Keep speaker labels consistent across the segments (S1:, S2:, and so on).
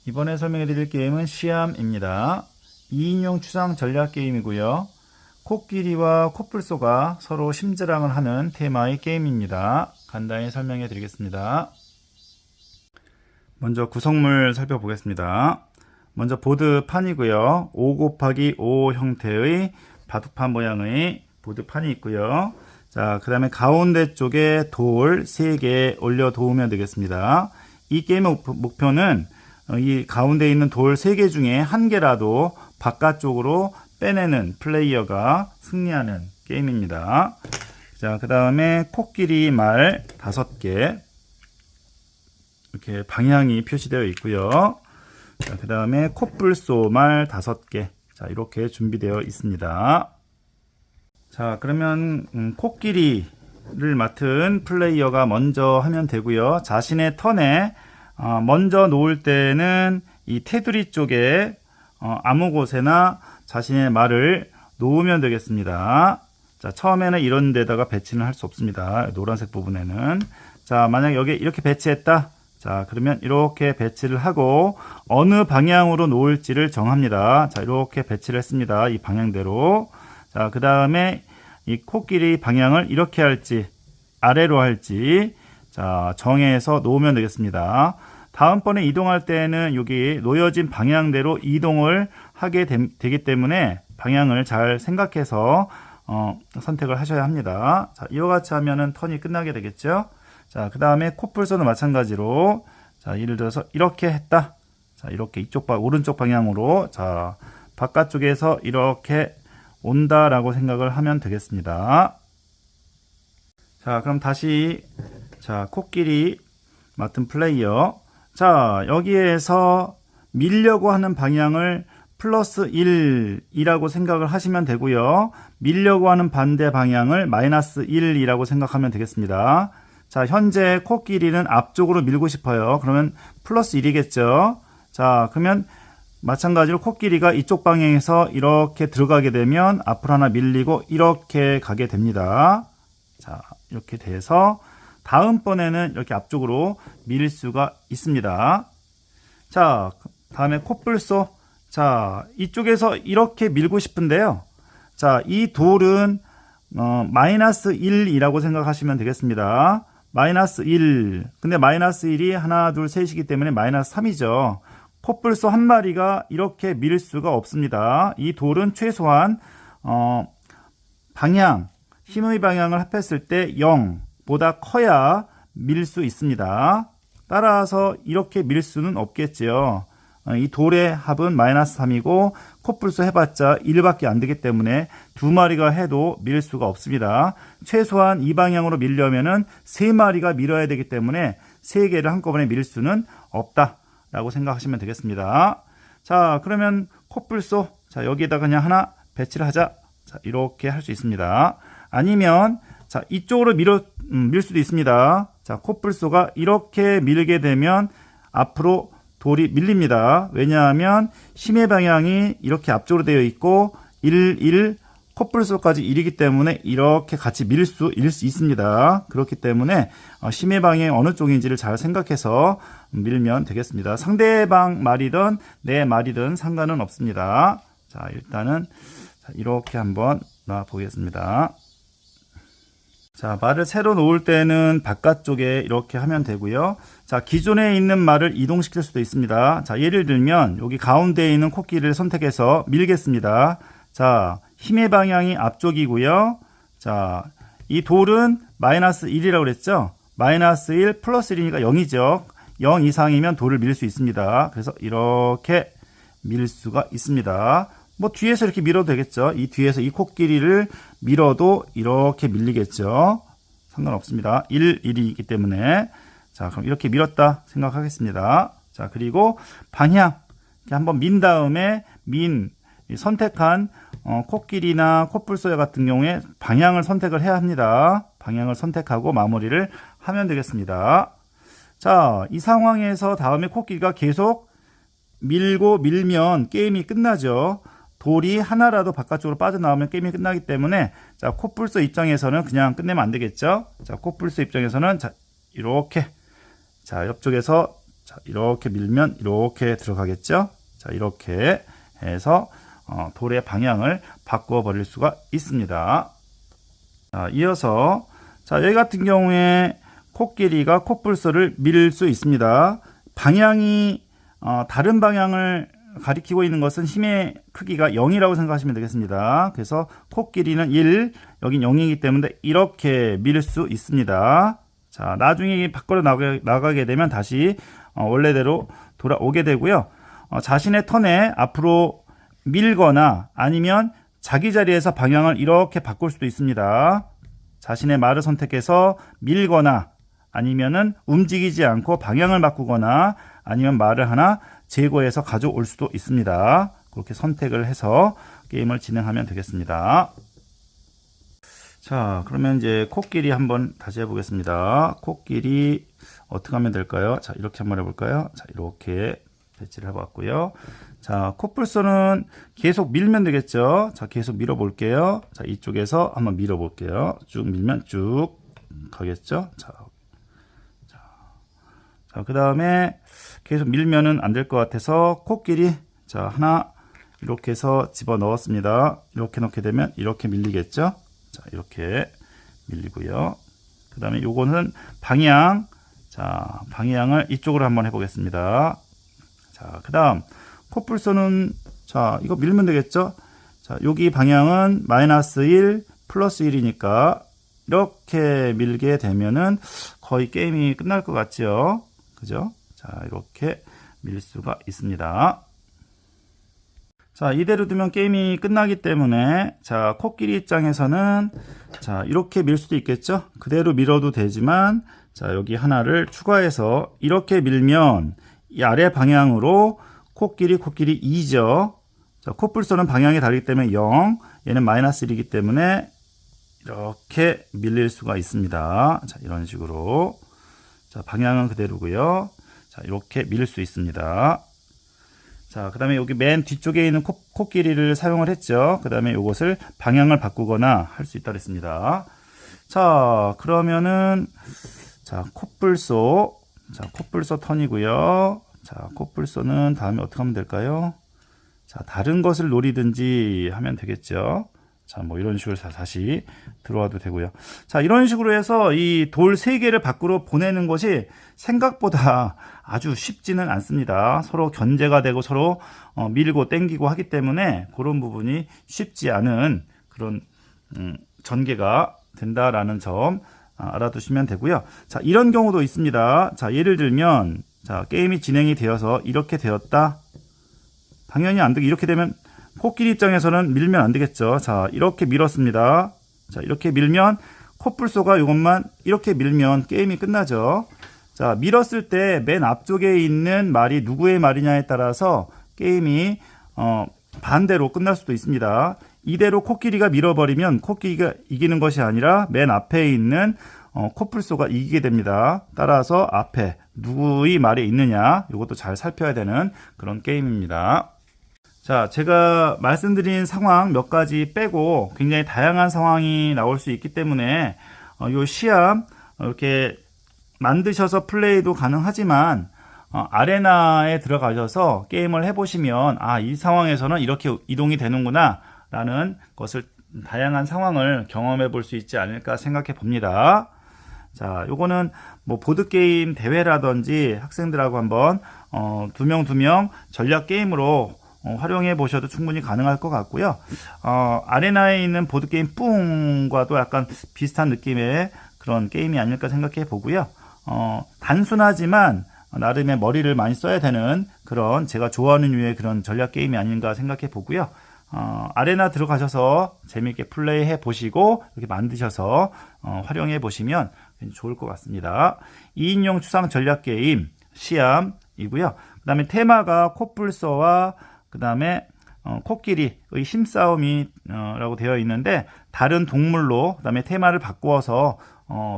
S1: 이번에 설명해 드릴 게임은 시암입니다. 2인용 추상 전략 게임이고요. 코끼리와 코뿔소가 서로 심즈랑을 하는 테마의 게임입니다. 간단히 설명해 드리겠습니다. 먼저 구성물 살펴보겠습니다. 먼저 보드판이고요. 5×5 형태의 바둑판 모양의 보드판이 있고요. 자, 그 다음에 가운데 쪽에 돌 3개 올려 놓으면 되겠습니다. 이 게임의 목표는 이 가운데 있는 돌 3개 중에 1개라도 바깥쪽으로 빼내는 플레이어가 승리하는 게임입니다. 자, 그 다음에 코끼리 말 5개 이렇게 방향이 표시되어 있고요. 자, 그 다음에 코뿔소 말 5개 자, 이렇게 준비되어 있습니다. 자, 그러면 코끼리를 맡은 플레이어가 먼저 하면 되고요. 자신의 턴에 먼저 놓을 때는 이 테두리 쪽에 아무 곳에나 자신의 말을 놓으면 되겠습니다. 자, 처음에는 이런 데다가 배치는 할 수 없습니다. 노란색 부분에는. 자, 만약 여기 이렇게 배치했다. 자, 그러면 이렇게 배치를 하고 어느 방향으로 놓을지를 정합니다. 자, 이렇게 배치를 했습니다. 이 방향대로. 자, 그 다음에 이 코끼리 방향을 이렇게 할지 아래로 할지 자, 정해서 놓으면 되겠습니다. 다음번에 이동할 때는 여기 놓여진 방향대로 이동을 하게 되기 때문에 방향을 잘 생각해서 선택을 하셔야 합니다. 자, 이와 같이 하면은 턴이 끝나게 되겠죠. 자, 그 다음에 코뿔소는 마찬가지로 자, 예를 들어서 이렇게 했다. 자, 이렇게 오른쪽 방향으로 자, 바깥쪽에서 이렇게 온다라고 생각을 하면 되겠습니다. 자, 그럼 다시 자, 코끼리 맡은 플레이어. 자, 여기에서 밀려고 하는 방향을 플러스 1이라고 생각을 하시면 되고요. 밀려고 하는 반대 방향을 마이너스 1이라고 생각하면 되겠습니다. 자, 현재 코끼리는 앞쪽으로 밀고 싶어요. 그러면 플러스 1이겠죠. 자, 그러면 마찬가지로 코끼리가 이쪽 방향에서 이렇게 들어가게 되면 앞으로 하나 밀리고 이렇게 가게 됩니다. 자, 이렇게 돼서 다음번에는 이렇게 앞쪽으로 밀릴 수가 있습니다. 자, 다음에 코뿔소. 자, 이쪽에서 이렇게 밀고 싶은데요. 자, 이 돌은 마이너스 1이라고 생각하시면 되겠습니다. 마이너스 1. 근데 마이너스 1이 하나, 둘, 셋이기 때문에 마이너스 3이죠. 코뿔소 한 마리가 이렇게 밀 수가 없습니다. 이 돌은 최소한 방향, 힘의 방향을 합했을 때 0보다 커야 밀 수 있습니다. 따라서 이렇게 밀 수는 없겠죠. 이 돌의 합은 마이너스 3이고 코뿔소 해봤자 1밖에 안 되기 때문에 2마리가 해도 밀 수가 없습니다. 최소한 이 방향으로 밀려면은 3마리가 밀어야 되기 때문에 3개를 한꺼번에 밀 수는 없다라고 생각하시면 되겠습니다. 자, 그러면 코뿔소 자, 여기에다 그냥 하나 배치를 하자. 자, 이렇게 할 수 있습니다. 아니면 자, 이쪽으로 밀 수도 있습니다. 자, 코뿔소가 이렇게 밀게 되면 앞으로 돌이 밀립니다. 왜냐하면 힘의 방향이 이렇게 앞쪽으로 되어 있고 1, 코뿔소까지 1이기 때문에 이렇게 같이 밀 수 있습니다. 그렇기 때문에 힘의 방향이 어느 쪽인지를 잘 생각해서 밀면 되겠습니다. 상대방 말이든 내 말이든 상관은 없습니다. 자, 일단은 이렇게 한번 놔 보겠습니다. 자, 말을 새로 놓을 때는 바깥쪽에 이렇게 하면 되고요. 자, 기존에 있는 말을 이동시킬 수도 있습니다. 자, 예를 들면 여기 가운데에 있는 코끼리를 선택해서 밀겠습니다. 자, 힘의 방향이 앞쪽이고요. 자, 이 돌은 마이너스 1이라고 그랬죠. 마이너스 1 플러스 1이니까 0이죠. 0 이상이면 돌을 밀 수 있습니다. 그래서 이렇게 밀 수가 있습니다. 뭐 뒤에서 이렇게 밀어도 되겠죠. 이 뒤에서 이 코끼리를 밀어도 이렇게 밀리겠죠. 상관없습니다. 1이기 때문에. 자, 그럼 이렇게 밀었다 생각하겠습니다. 자, 그리고 방향 이렇게 한번 민 다음에 선택한 코끼리나 코뿔소 같은 경우에 방향을 선택을 해야 합니다. 방향을 선택하고 마무리를 하면 되겠습니다. 자, 이 상황에서 다음에 코끼리가 계속 밀고 밀면 게임이 끝나죠. 돌이 하나라도 바깥쪽으로 빠져나오면 게임이 끝나기 때문에 자, 코뿔소 입장에서는 그냥 끝내면 안 되겠죠. 자, 코뿔소 입장에서는 자, 이렇게 자, 옆쪽에서 자, 이렇게 밀면 이렇게 들어가겠죠. 자, 이렇게 해서 돌의 방향을 바꾸어 버릴 수가 있습니다. 자, 이어서 자, 여기 같은 경우에 코끼리가 코뿔소를 밀 수 있습니다. 방향이 다른 방향을 가리키고 있는 것은 힘의 크기가 0이라고 생각하시면 되겠습니다. 그래서 코끼리는 1, 여긴 0이기 때문에 이렇게 밀 수 있습니다. 자, 나중에 밖으로 나가게 되면 다시 원래대로 돌아오게 되고요. 자신의 턴에 앞으로 밀거나 아니면 자기 자리에서 방향을 이렇게 바꿀 수도 있습니다. 자신의 말을 선택해서 밀거나 아니면은 움직이지 않고 방향을 바꾸거나 아니면 말을 하나 제거해서 가져올 수도 있습니다. 그렇게 선택을 해서 게임을 진행하면 되겠습니다. 자, 그러면 이제 코끼리 한번 다시 해보겠습니다. 코끼리 어떻게 하면 될까요? 자, 이렇게 한번 해볼까요? 자, 이렇게 배치를 해봤고요. 자, 코뿔소는 계속 밀면 되겠죠? 자, 계속 밀어볼게요. 자, 이쪽에서 한번 밀어볼게요. 쭉 밀면 쭉 가겠죠? 자, 그 다음에 계속 밀면은 안 될 것 같아서 코끼리 자, 하나 이렇게 해서 집어 넣었습니다. 이렇게 넣게 되면 이렇게 밀리겠죠? 자, 이렇게 밀리고요. 그 다음에 요거는 방향. 자, 방향을 이쪽으로 한번 해보겠습니다. 자, 그 다음 코뿔소는 자, 이거 밀면 되겠죠? 자, 여기 방향은 마이너스 1 플러스 1이니까 이렇게 밀게 되면은 거의 게임이 끝날 것 같죠? 그죠? 자, 이렇게 밀 수가 있습니다. 자, 이대로 두면 게임이 끝나기 때문에 자, 코끼리 입장에서는 자, 이렇게 밀 수도 있겠죠? 그대로 밀어도 되지만 자, 여기 하나를 추가해서 이렇게 밀면 이 아래 방향으로 코끼리 2죠. 자, 코뿔소는 방향이 다르기 때문에 0, 얘는 마이너스 1이기 때문에 이렇게 밀릴 수가 있습니다. 자, 이런 식으로. 자, 방향은 그대로고요. 자, 이렇게 밀 수 있습니다. 자, 그 다음에 여기 맨 뒤쪽에 있는 코끼리를 사용을 했죠. 그 다음에 이것을 방향을 바꾸거나 할 수 있다 그랬습니다. 자, 그러면은 자, 코뿔소 턴이고요. 자, 코뿔소는 다음에 어떻게 하면 될까요? 자, 다른 것을 노리든지 하면 되겠죠. 자, 뭐 이런 식으로 다시 들어와도 되고요. 자, 이런 식으로 해서 이 돌 3개를 밖으로 보내는 것이 생각보다 아주 쉽지는 않습니다. 서로 견제가 되고 서로 밀고 땡기고 하기 때문에 그런 부분이 쉽지 않은 그런 전개가 된다라는 점 알아두시면 되고요. 자, 이런 경우도 있습니다. 자, 예를 들면 자, 게임이 진행이 되어서 이렇게 되었다. 당연히 안 되게 이렇게 되면 코끼리 입장에서는 밀면 안 되겠죠. 자, 이렇게 밀었습니다. 자, 이렇게 밀면 코뿔소가 이것만 이렇게 밀면 게임이 끝나죠. 자, 밀었을 때 맨 앞쪽에 있는 말이 누구의 말이냐에 따라서 게임이 반대로 끝날 수도 있습니다. 이대로 코끼리가 밀어버리면 코끼리가 이기는 것이 아니라 맨 앞에 있는 코뿔소가 이기게 됩니다. 따라서 앞에 누구의 말이 있느냐 이것도 잘 살펴야 되는 그런 게임입니다. 자, 제가 말씀드린 상황 몇 가지 빼고 굉장히 다양한 상황이 나올 수 있기 때문에 요 시합 이렇게 만드셔서 플레이도 가능하지만 아레나에 들어가셔서 게임을 해보시면 이 상황에서는 이렇게 이동이 되는구나 라는 것을 다양한 상황을 경험해 볼 수 있지 않을까 생각해 봅니다. 자, 요거는 뭐 보드게임 대회라든지 학생들하고 한번 두 명 전략 게임으로 활용해 보셔도 충분히 가능할 것 같고요. 아레나에 있는 보드게임 뿡과도 약간 비슷한 느낌의 그런 게임이 아닐까 생각해 보고요. 단순하지만 나름의 머리를 많이 써야 되는 그런 제가 좋아하는 류의 그런 전략 게임이 아닌가 생각해 보고요. 아레나 들어가셔서 재미있게 플레이해 보시고 이렇게 만드셔서 활용해 보시면 좋을 것 같습니다. 2인용 추상 전략 게임 시암이고요. 그 다음에 테마가 코뿔소와 그 다음에 코끼리의 힘싸움이라고 되어 있는데 다른 동물로 그 다음에 테마를 바꾸어서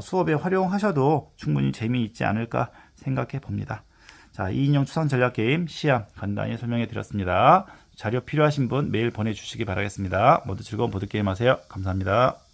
S1: 수업에 활용하셔도 충분히 재미있지 않을까 생각해 봅니다. 자, 2인용 추상 전략 게임 시암 간단히 설명해 드렸습니다. 자료 필요하신 분 메일 보내주시기 바라겠습니다. 모두 즐거운 보드게임 하세요. 감사합니다.